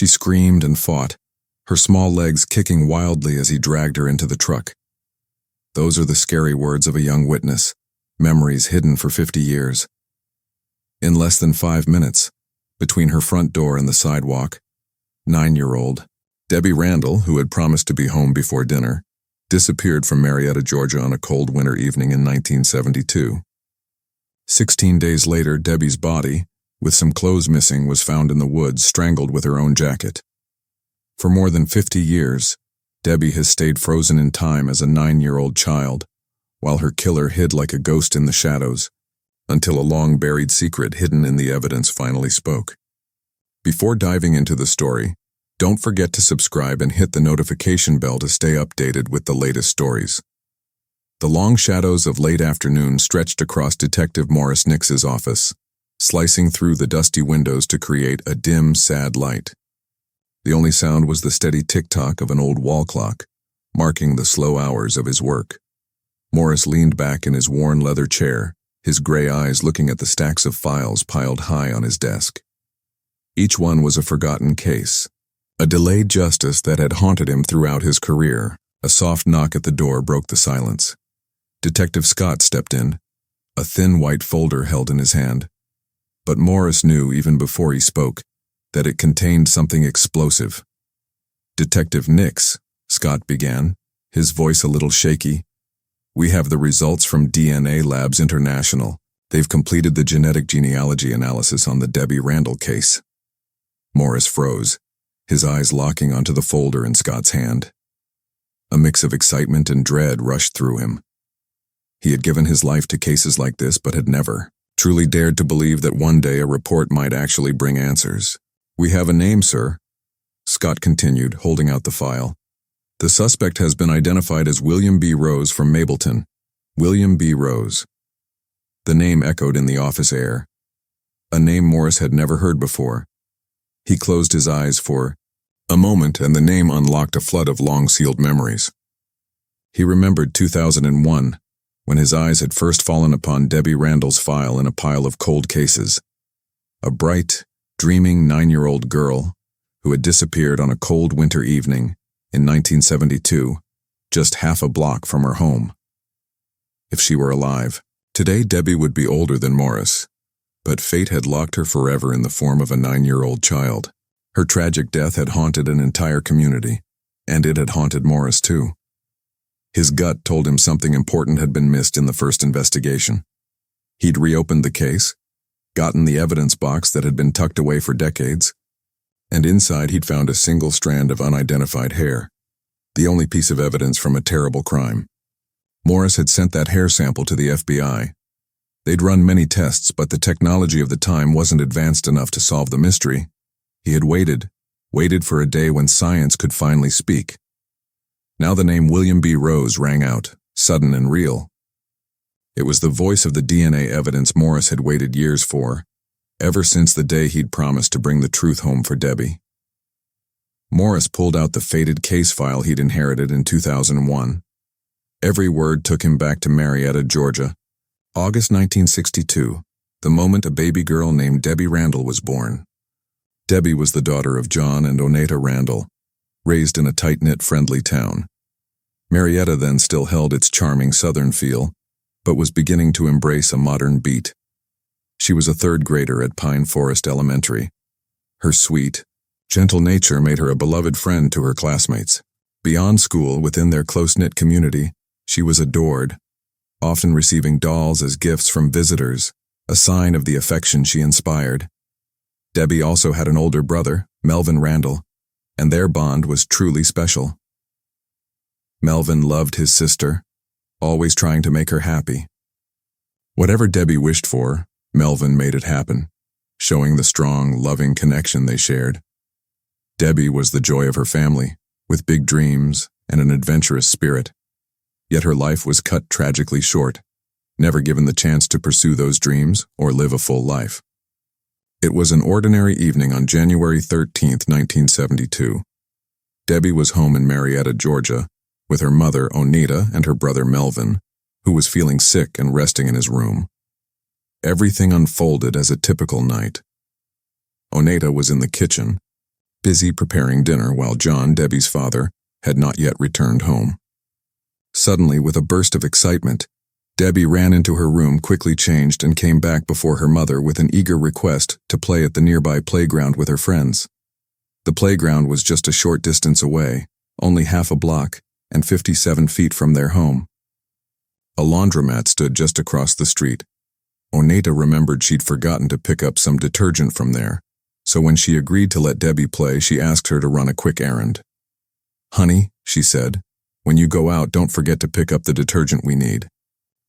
She screamed and fought, her small legs kicking wildly as he dragged her into the truck. Those are the scary words of a young witness, memories hidden for 50 years. In less than 5 minutes, between her front door and the sidewalk, 9-year-old Debbie Randall, who had promised to be home before dinner, disappeared from Marietta, Georgia on a cold winter evening in 1972. 16 days later, Debbie's body, with some clothes missing, was found in the woods, strangled with her own jacket. For more than 50 years, Debbie has stayed frozen in time as a 9-year-old child, while her killer hid like a ghost in the shadows, until a long-buried secret hidden in the evidence finally spoke. Before diving into the story, don't forget to subscribe and hit the notification bell to stay updated with the latest stories. The long shadows of late afternoon stretched across Detective Morris Nix's office, slicing through the dusty windows to create a dim, sad light. The only sound was the steady tick-tock of an old wall clock, marking the slow hours of his work. Morris leaned back in his worn leather chair, his gray eyes looking at the stacks of files piled high on his desk. Each one was a forgotten case, a delayed justice that had haunted him throughout his career. A soft knock at the door broke the silence. Detective Scott stepped in, a thin white folder held in his hand. But Morris knew, even before he spoke, that it contained something explosive. "Detective Nix," Scott began, his voice a little shaky, "we have the results from DNA Labs International. They've completed the genetic genealogy analysis on the Debbie Randall case." Morris froze, his eyes locking onto the folder in Scott's hand. A mix of excitement and dread rushed through him. He had given his life to cases like this, but had never truly dared to believe that one day a report might actually bring answers. "We have a name, sir," Scott continued, holding out the file. "The suspect has been identified as William B. Rose from Mableton. William B. Rose." The name echoed in the office air, a name Morris had never heard before. He closed his eyes for a moment, and the name unlocked a flood of long-sealed memories. He remembered 2001, when his eyes had first fallen upon Debbie Randall's file in a pile of cold cases. A bright, dreaming 9-year-old girl who had disappeared on a cold winter evening in 1972, just half a block from her home. If she were alive, today Debbie would be older than Morris, but fate had locked her forever in the form of a 9-year-old child. Her tragic death had haunted an entire community, and it had haunted Morris too. His gut told him something important had been missed in the first investigation. He'd reopened the case, gotten the evidence box that had been tucked away for decades, and inside he'd found a single strand of unidentified hair, the only piece of evidence from a terrible crime. Morris had sent that hair sample to the FBI. They'd run many tests, but the technology of the time wasn't advanced enough to solve the mystery. He had waited for a day when science could finally speak. Now the name William B. Rose rang out, sudden and real. It was the voice of the DNA evidence Morris had waited years for, ever since the day he'd promised to bring the truth home for Debbie. Morris pulled out the faded case file he'd inherited in 2001. Every word took him back to Marietta, Georgia, August 1962, the moment a baby girl named Debbie Randall was born. Debbie was the daughter of John and Oneta Randall, raised in a tight-knit, friendly town. Marietta then still held its charming southern feel, but was beginning to embrace a modern beat. She was a third grader at Pine Forest Elementary. Her sweet, gentle nature made her a beloved friend to her classmates. Beyond school, within their close-knit community, she was adored, often receiving dolls as gifts from visitors, a sign of the affection she inspired. Debbie also had an older brother, Melvin Randall, and their bond was truly special. Melvin loved his sister, always trying to make her happy. Whatever Debbie wished for, Melvin made it happen, showing the strong, loving connection they shared. Debbie was the joy of her family, with big dreams and an adventurous spirit. Yet her life was cut tragically short, never given the chance to pursue those dreams or live a full life. It was an ordinary evening on January 13, 1972. Debbie was home in Marietta, Georgia, with her mother, Oneta, and her brother, Melvin, who was feeling sick and resting in his room. Everything unfolded as a typical night. Oneta was in the kitchen, busy preparing dinner while John, Debbie's father, had not yet returned home. Suddenly, with a burst of excitement, Debbie ran into her room, quickly changed, and came back before her mother with an eager request to play at the nearby playground with her friends. The playground was just a short distance away, only half a block, and 57 feet from their home. A laundromat stood just across the street. Oneida remembered she'd forgotten to pick up some detergent from there, so when she agreed to let Debbie play, she asked her to run a quick errand. "Honey," she said, "when you go out, don't forget to pick up the detergent we need."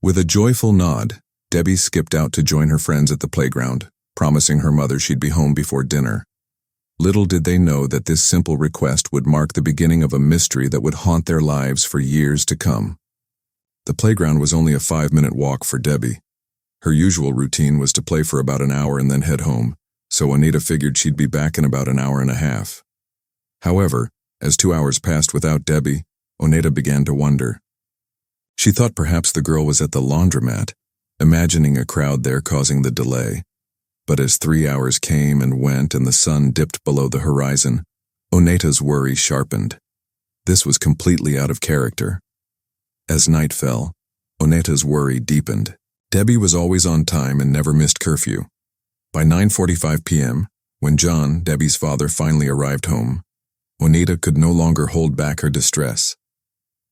With a joyful nod, Debbie skipped out to join her friends at the playground, promising her mother she'd be home before dinner. Little did they know that this simple request would mark the beginning of a mystery that would haunt their lives for years to come. The playground was only a 5-minute walk for Debbie. Her usual routine was to play for about an hour and then head home, so Oneida figured she'd be back in about an hour and a half. However, as 2 hours passed without Debbie, Oneida began to wonder. She thought perhaps the girl was at the laundromat, imagining a crowd there causing the delay. But as 3 hours came and went and the sun dipped below the horizon, Oneida's worry sharpened. This was completely out of character. As night fell, Oneida's worry deepened. Debbie was always on time and never missed curfew. By 9:45 p.m., when John, Debbie's father, finally arrived home, Oneida could no longer hold back her distress.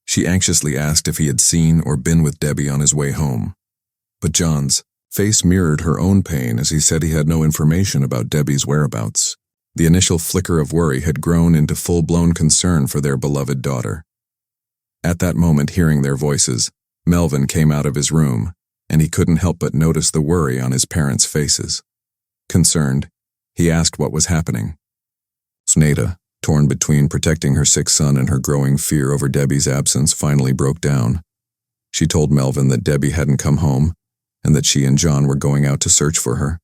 She anxiously asked if he had seen or been with Debbie on his way home. But John's face mirrored her own pain as he said he had no information about Debbie's whereabouts. The initial flicker of worry had grown into full-blown concern for their beloved daughter. At that moment, hearing their voices, Melvin came out of his room, and he couldn't help but notice the worry on his parents' faces. Concerned, he asked what was happening. Oneida, torn between protecting her sick son and her growing fear over Debbie's absence, finally broke down. She told Melvin that Debbie hadn't come home, and that she and John were going out to search for her.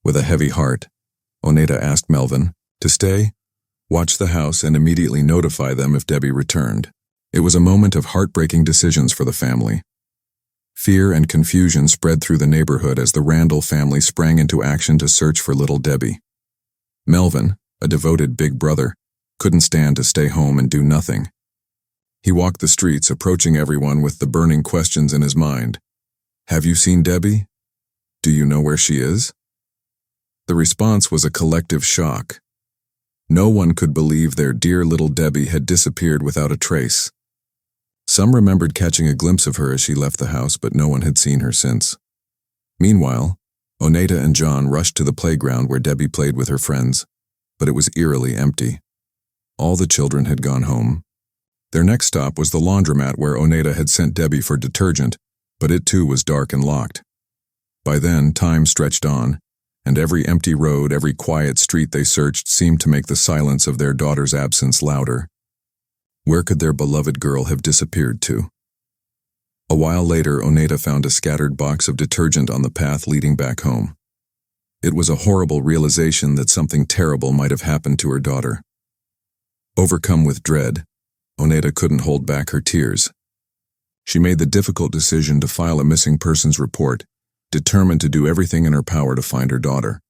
With a heavy heart, Oneida asked Melvin to stay, watch the house, and immediately notify them if Debbie returned. It was a moment of heartbreaking decisions for the family. Fear and confusion spread through the neighborhood as the Randall family sprang into action to search for little Debbie. Melvin, a devoted big brother, couldn't stand to stay home and do nothing. He walked the streets, approaching everyone with the burning questions in his mind. "Have you seen Debbie? Do you know where she is?" The response was a collective shock. No one could believe their dear little Debbie had disappeared without a trace. Some remembered catching a glimpse of her as she left the house, but no one had seen her since. Meanwhile, Oneida and John rushed to the playground where Debbie played with her friends, but it was eerily empty. All the children had gone home. Their next stop was the laundromat where Oneida had sent Debbie for detergent, but it too was dark and locked. By then, time stretched on, and every empty road, every quiet street they searched seemed to make the silence of their daughter's absence louder. Where could their beloved girl have disappeared to? A while later, Oneida found a scattered box of detergent on the path leading back home. It was a horrible realization that something terrible might have happened to her daughter. Overcome with dread, Oneida couldn't hold back her tears. She made the difficult decision to file a missing persons report, determined to do everything in her power to find her daughter.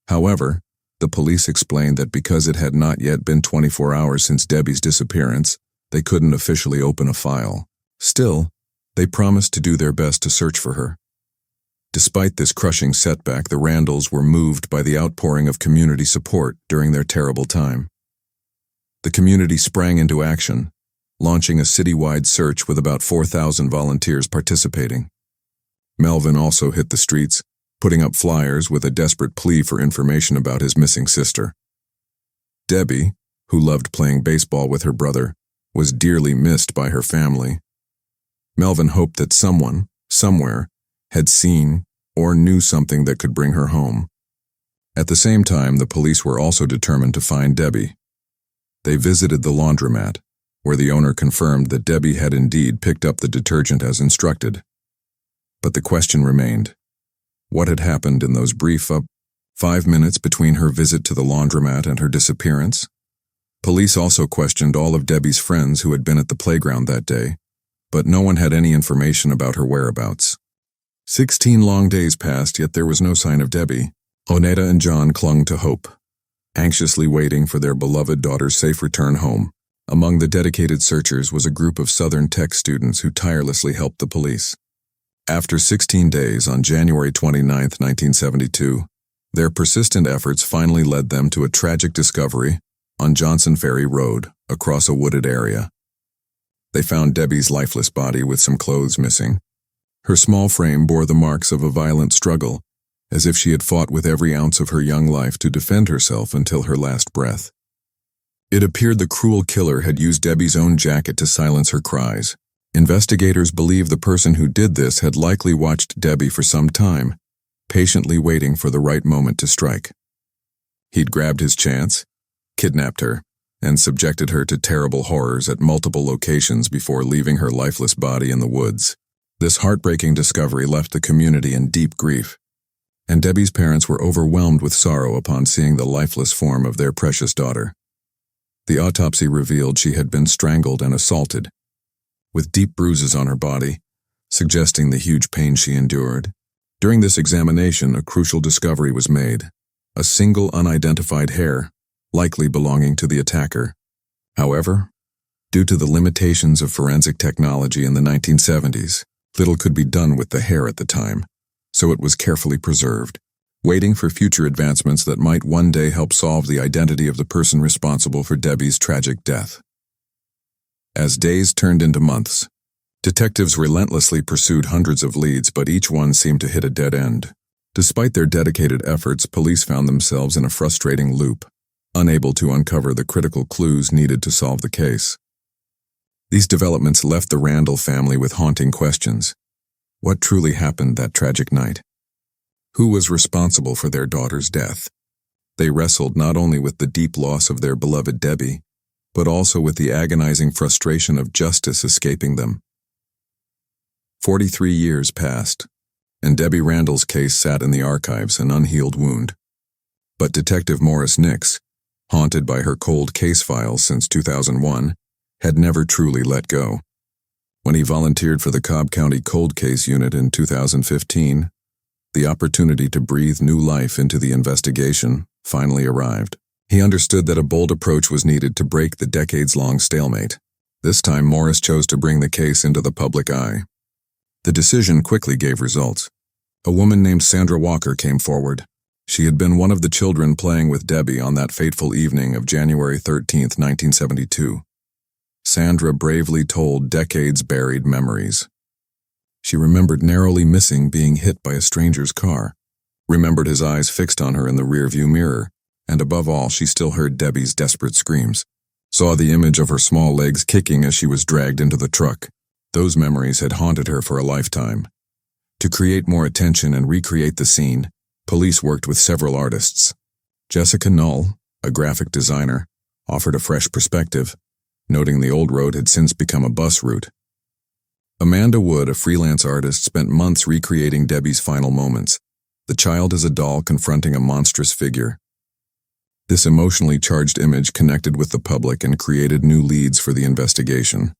However, the police explained that because it had not yet been 24 hours since Debbie's disappearance, they couldn't officially open a file. Still, they promised to do their best to search for her. Despite this crushing setback, the Randalls were moved by the outpouring of community support during their terrible time. The community sprang into action, launching a citywide search with about 4,000 volunteers participating. Melvin also hit the streets, putting up flyers with a desperate plea for information about his missing sister. Debbie, who loved playing baseball with her brother, was dearly missed by her family. Melvin hoped that someone, somewhere, had seen or knew something that could bring her home. At the same time, the police were also determined to find Debbie. They visited the laundromat, where the owner confirmed that Debbie had indeed picked up the detergent as instructed. But the question remained. What had happened in those brief 5 minutes between her visit to the laundromat and her disappearance? Police also questioned all of Debbie's friends who had been at the playground that day, but no one had any information about her whereabouts. 16 long days passed, yet there was no sign of Debbie. Oneida and John clung to hope. anxiously waiting for their beloved daughter's safe return home. Among the dedicated searchers was a group of Southern Tech students who tirelessly helped the police. After 16 days, on January 29, 1972, their persistent efforts finally led them to a tragic discovery on Johnson Ferry Road, across a wooded area. They found Debbie's lifeless body with some clothes missing. Her small frame bore the marks of a violent struggle, as if she had fought with every ounce of her young life to defend herself until her last breath. It appeared the cruel killer had used Debbie's own jacket to silence her cries. Investigators believe the person who did this had likely watched Debbie for some time, patiently waiting for the right moment to strike. He'd grabbed his chance, kidnapped her, and subjected her to terrible horrors at multiple locations before leaving her lifeless body in the woods. This heartbreaking discovery left the community in deep grief, and Debbie's parents were overwhelmed with sorrow upon seeing the lifeless form of their precious daughter. The autopsy revealed she had been strangled and assaulted, with deep bruises on her body, suggesting the huge pain she endured. During this examination, a crucial discovery was made: a single unidentified hair, likely belonging to the attacker. However, due to the limitations of forensic technology in the 1970s, little could be done with the hair at the time, so it was carefully preserved, waiting for future advancements that might one day help solve the identity of the person responsible for Debbie's tragic death. As days turned into months, detectives relentlessly pursued hundreds of leads, but each one seemed to hit a dead end. Despite their dedicated efforts, police found themselves in a frustrating loop, unable to uncover the critical clues needed to solve the case. These developments left the Randall family with haunting questions. What truly happened that tragic night? Who was responsible for their daughter's death? They wrestled not only with the deep loss of their beloved Debbie, but also with the agonizing frustration of justice escaping them. 43 years passed, and Debbie Randall's case sat in the archives, an unhealed wound. But Detective Morris Nix, haunted by her cold case files since 2001, had never truly let go. When he volunteered for the Cobb County Cold Case Unit in 2015, the opportunity to breathe new life into the investigation finally arrived. He understood that a bold approach was needed to break the decades-long stalemate. This time, Morris chose to bring the case into the public eye. The decision quickly gave results. A woman named Sandra Walker came forward. She had been one of the children playing with Debbie on that fateful evening of January 13, 1972. Sandra bravely told decades-buried memories. She remembered narrowly missing being hit by a stranger's car, remembered his eyes fixed on her in the rearview mirror, and above all, she still heard Debbie's desperate screams, saw the image of her small legs kicking as she was dragged into the truck. Those memories had haunted her for a lifetime. To create more attention and recreate the scene, police worked with several artists. Jessica Null, a graphic designer, offered a fresh perspective, noting the old road had since become a bus route. Amanda Wood, a freelance artist, spent months recreating Debbie's final moments, the child as a doll confronting a monstrous figure. This emotionally charged image connected with the public and created new leads for the investigation.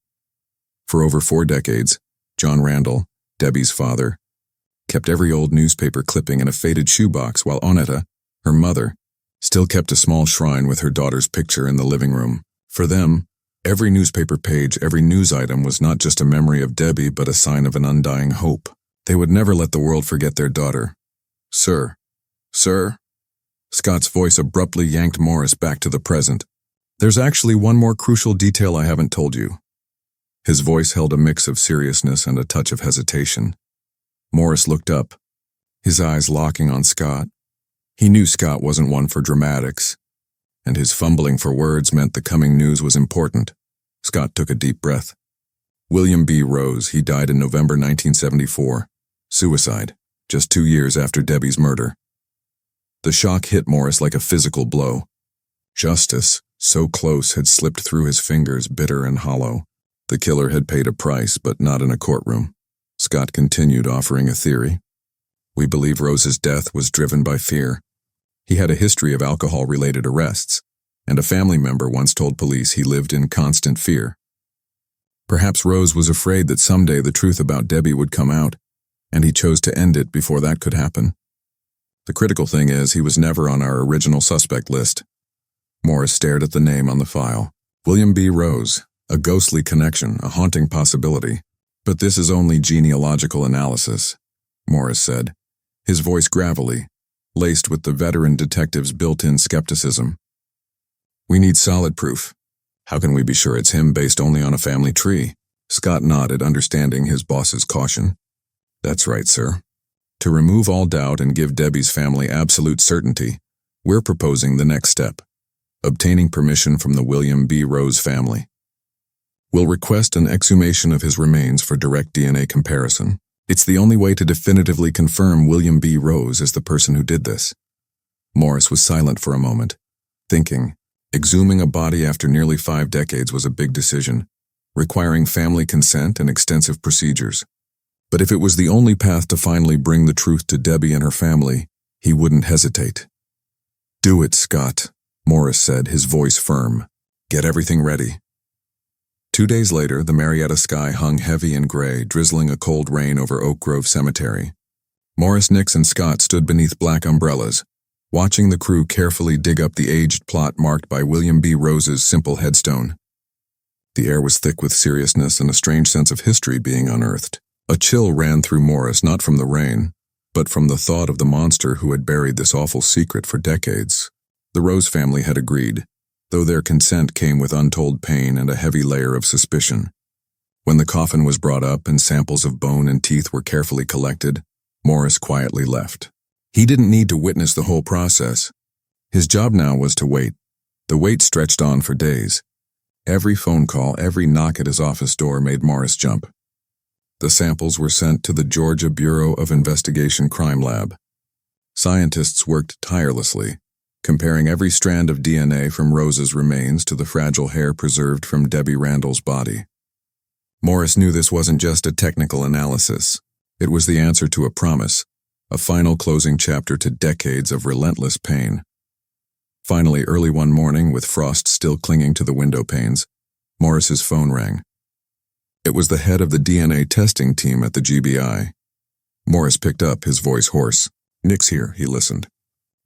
For over 4 decades, John Randall, Debbie's father, kept every old newspaper clipping in a faded shoebox, while Onetta, her mother, still kept a small shrine with her daughter's picture in the living room. For them, every newspaper page, every news item was not just a memory of Debbie, but a sign of an undying hope. They would never let the world forget their daughter. Sir. Scott's voice abruptly yanked Morris back to the present. There's actually one more crucial detail I haven't told you. His voice held a mix of seriousness and a touch of hesitation. Morris looked up, his eyes locking on Scott. He knew Scott wasn't one for dramatics, and his fumbling for words meant the coming news was important. Scott took a deep breath. William B. Rose, he died in November 1974. Suicide, just 2 years after Debbie's murder. The shock hit Morris like a physical blow. Justice, so close, had slipped through his fingers, bitter and hollow. The killer had paid a price, but not in a courtroom. Scott continued, offering a theory. We believe Rose's death was driven by fear. He had a history of alcohol-related arrests, and a family member once told police he lived in constant fear. Perhaps Rose was afraid that someday the truth about Debbie would come out, and he chose to end it before that could happen. The critical thing is, he was never on our original suspect list. Morris stared at the name on the file. William B. Rose. A ghostly connection, a haunting possibility. But this is only genealogical analysis, Morris said, his voice gravelly, laced with the veteran detective's built-in skepticism. We need solid proof. How can we be sure it's him based only on a family tree? Scott nodded, understanding his boss's caution. That's right, sir. To remove all doubt and give Debbie's family absolute certainty, we're proposing the next step, obtaining permission from the William B. Rose family. We'll request an exhumation of his remains for direct DNA comparison. It's the only way to definitively confirm William B. Rose is the person who did this. Morris was silent for a moment, thinking. Exhuming a body after nearly 5 decades was a big decision, requiring family consent and extensive procedures. But if it was the only path to finally bring the truth to Debbie and her family, he wouldn't hesitate. Do it, Scott, Morris said, his voice firm. Get everything ready. 2 days later, the Marietta sky hung heavy and gray, drizzling a cold rain over Oak Grove Cemetery. Morris, Nix, and Scott stood beneath black umbrellas, watching the crew carefully dig up the aged plot marked by William B. Rose's simple headstone. The air was thick with seriousness and a strange sense of history being unearthed. A chill ran through Morris, not from the rain, but from the thought of the monster who had buried this awful secret for decades. The Rose family had agreed, though their consent came with untold pain and a heavy layer of suspicion. When the coffin was brought up and samples of bone and teeth were carefully collected, Morris quietly left. He didn't need to witness the whole process. His job now was to wait. The wait stretched on for days. Every phone call, every knock at his office door made Morris jump. The samples were sent to the Georgia Bureau of Investigation Crime Lab. Scientists worked tirelessly, comparing every strand of DNA from Rose's remains to the fragile hair preserved from Debbie Randall's body. Morris knew this wasn't just a technical analysis. It was the answer to a promise, a final closing chapter to decades of relentless pain. Finally, early one morning, with frost still clinging to the window panes, Morris's phone rang. It was the head of the DNA testing team at the GBI. Morris picked up, his voice hoarse. Nix here, he listened.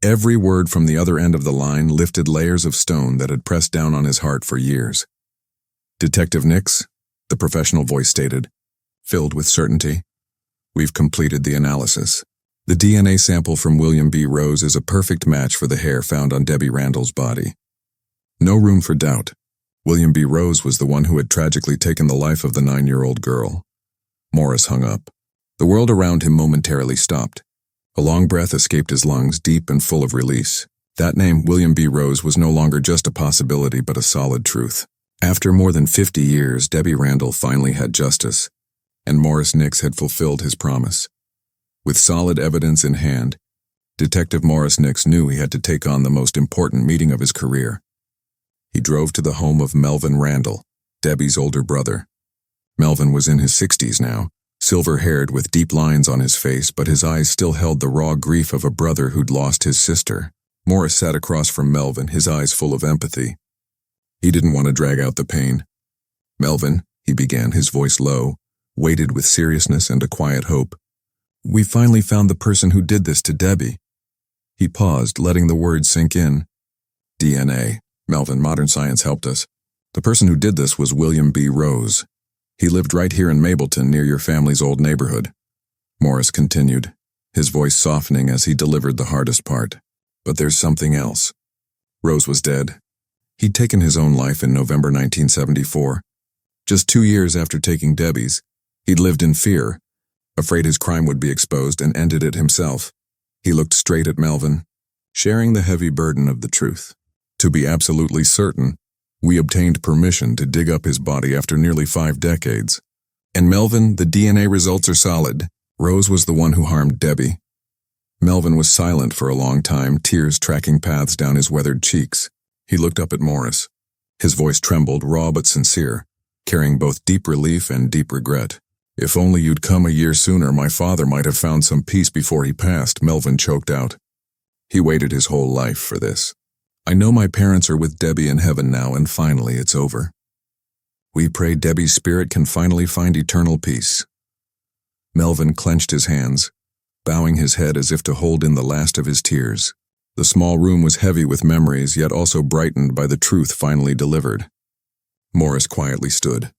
Every word from the other end of the line lifted layers of stone that had pressed down on his heart for years. Detective Nix, the professional voice stated, filled with certainty. We've completed the analysis. The DNA sample from William B. Rose is a perfect match for the hair found on Debbie Randall's body. No room for doubt. William B. Rose was the one who had tragically taken the life of the 9-year-old girl. Morris hung up. The world around him momentarily stopped. A long breath escaped his lungs, deep and full of release. That name, William B. Rose, was no longer just a possibility but a solid truth. After more than 50 years, Debbie Randall finally had justice, and Morris Nix had fulfilled his promise. With solid evidence in hand, Detective Morris Nix knew he had to take on the most important meeting of his career. He drove to the home of Melvin Randall, Debbie's older brother. Melvin was in his 60s now, silver-haired with deep lines on his face, but his eyes still held the raw grief of a brother who'd lost his sister. Morris sat across from Melvin, his eyes full of empathy. He didn't want to drag out the pain. Melvin, he began, his voice low, weighted with seriousness and a quiet hope. We finally found the person who did this to Debbie. He paused, letting the words sink in. DNA. Melvin, modern science helped us. The person who did this was William B. Rose. He lived right here in Mableton, near your family's old neighborhood. Morris continued, his voice softening as he delivered the hardest part. But there's something else. Rose was dead. He'd taken his own life in November 1974. Just 2 years after taking Debbie's, he'd lived in fear, afraid his crime would be exposed, and ended it himself. He looked straight at Melvin, sharing the heavy burden of the truth. To be absolutely certain, we obtained permission to dig up his body after nearly 5 decades. And Melvin, the DNA results are solid. Rose was the one who harmed Debbie. Melvin was silent for a long time, tears tracking paths down his weathered cheeks. He looked up at Morris. His voice trembled, raw but sincere, carrying both deep relief and deep regret. If only you'd come a year sooner, my father might have found some peace before he passed, Melvin choked out. He waited his whole life for this. I know my parents are with Debbie in heaven now, and finally it's over. We pray Debbie's spirit can finally find eternal peace. Melvin clenched his hands, bowing his head as if to hold in the last of his tears. The small room was heavy with memories, yet also brightened by the truth finally delivered. Morris quietly stood.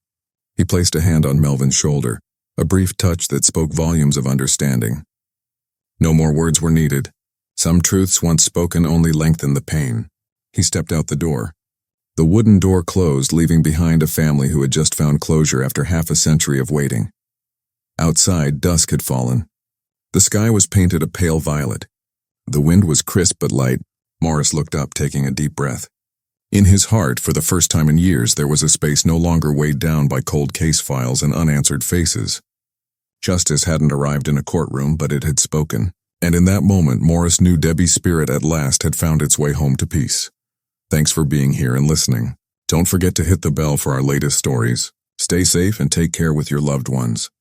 He placed a hand on Melvin's shoulder, a brief touch that spoke volumes of understanding. No more words were needed. Some truths once spoken only lengthened the pain. He stepped out the door. The wooden door closed, leaving behind a family who had just found closure after half a century of waiting. Outside, dusk had fallen. The sky was painted a pale violet. The wind was crisp but light. Morris looked up, taking a deep breath. In his heart, for the first time in years, there was a space no longer weighed down by cold case files and unanswered faces. Justice hadn't arrived in a courtroom, but it had spoken. And in that moment, Morris knew Debbie's spirit at last had found its way home to peace. Thanks for being here and listening. Don't forget to hit the bell for our latest stories. Stay safe and take care with your loved ones.